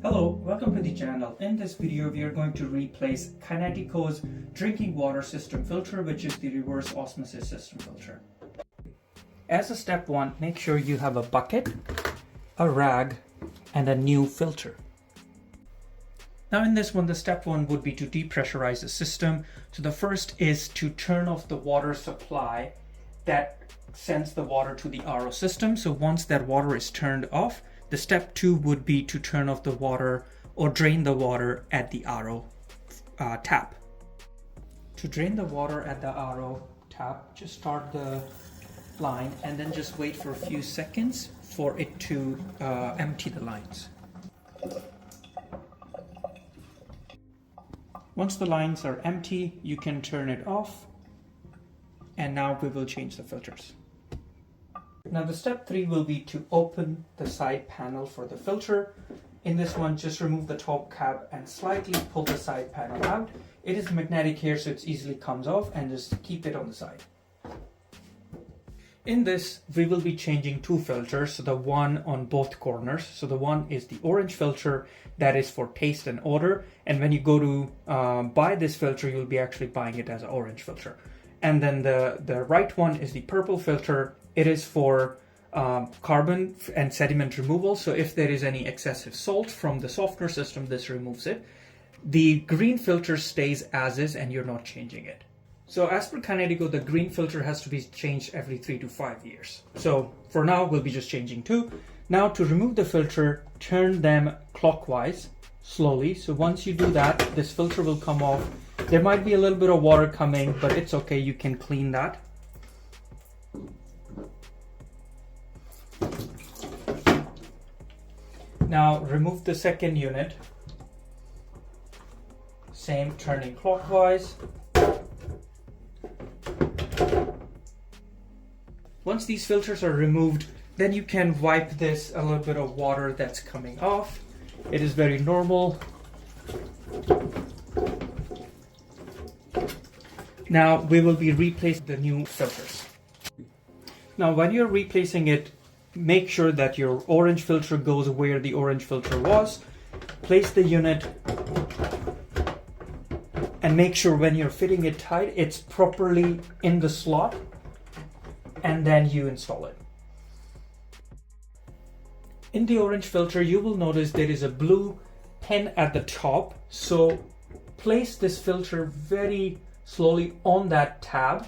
Hello, welcome to the channel. In this video, we are going to replace Kinetico's drinking water system filter, which is the reverse osmosis system filter. As a step one, make sure you have a bucket, a rag, and a new filter. Now in this one, the step one would be to depressurize the system. So the first is to turn off the water supply that sends the water to the RO system. So once that water is turned off, the step two would be to turn off the water or drain the water at the RO tap. To drain the water at the RO tap, just start the line and then just wait for a few seconds for it to empty the lines. Once the lines are empty, you can turn it off, and now we will change the filters. Now the step three will be to open the side panel for the filter. In this one, just remove the top cap and slightly pull the side panel out. It is magnetic here, so it easily comes off, and just keep it on the side. In this, we will be changing two filters, so the one on both corners. So the one is the orange filter that is for taste and odor. And when you go to buy this filter, you'll be actually buying it as an orange filter. And then the right one is the purple filter. It is for carbon and sediment removal. So if there is any excessive salt from the softener system, this removes it. The green filter stays as is and you're not changing it. So as per Kinetico, the green filter has to be changed every 3 to 5 years. So for now, we'll be just changing two. Now to remove the filter, turn them clockwise slowly. So once you do that, this filter will come off. There might be a little bit of water coming, but it's okay, you can clean that. Now remove the second unit. Same, turning clockwise. Once these filters are removed, then you can wipe this a little bit of water that's coming off. It is very normal. Now we will be replacing the new filters. Now when you're replacing it, make sure that your orange filter goes where the orange filter was. Place the unit and make sure when you're fitting it tight, it's properly in the slot, and then you install it. In the orange filter, you will notice there is a blue pin at the top. So place this filter very slowly on that tab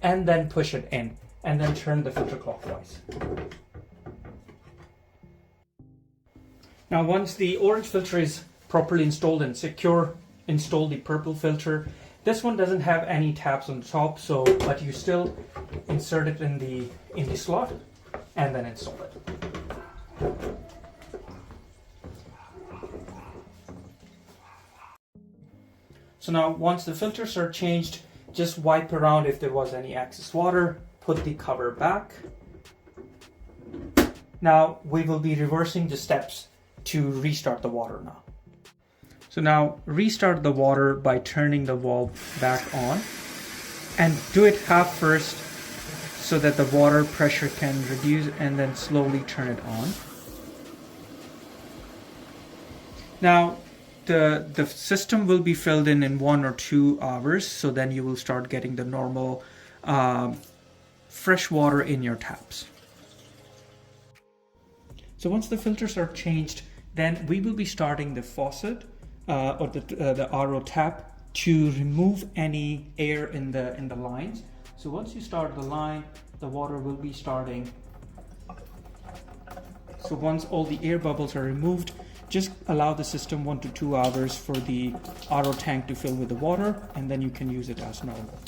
and then push it in, and then turn the filter clockwise. Now once the orange filter is properly installed and secure, install the purple filter. This one doesn't have any tabs on the top, but you still insert it in the slot and then install it. So now once the filters are changed, just wipe around if there was any excess water, put the cover back. Now we will be reversing the steps to restart the water now. So now restart the water by turning the valve back on, and do it half first so that the water pressure can reduce, and then slowly turn it on. Now the system will be filled in 1 or 2 hours, so then you will start getting the normal fresh water in your taps. So once the filters are changed, then we will be starting the faucet or the RO tap to remove any air in the lines. So once you start the line, the water will be starting. So once all the air bubbles are removed, just allow the system 1 to 2 hours for the RO tank to fill with the water, and then you can use it as normal.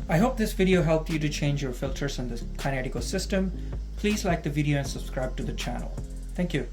I hope this video helped you to change your filters in the Kinetico system. Please like the video and subscribe to the channel. Thank you.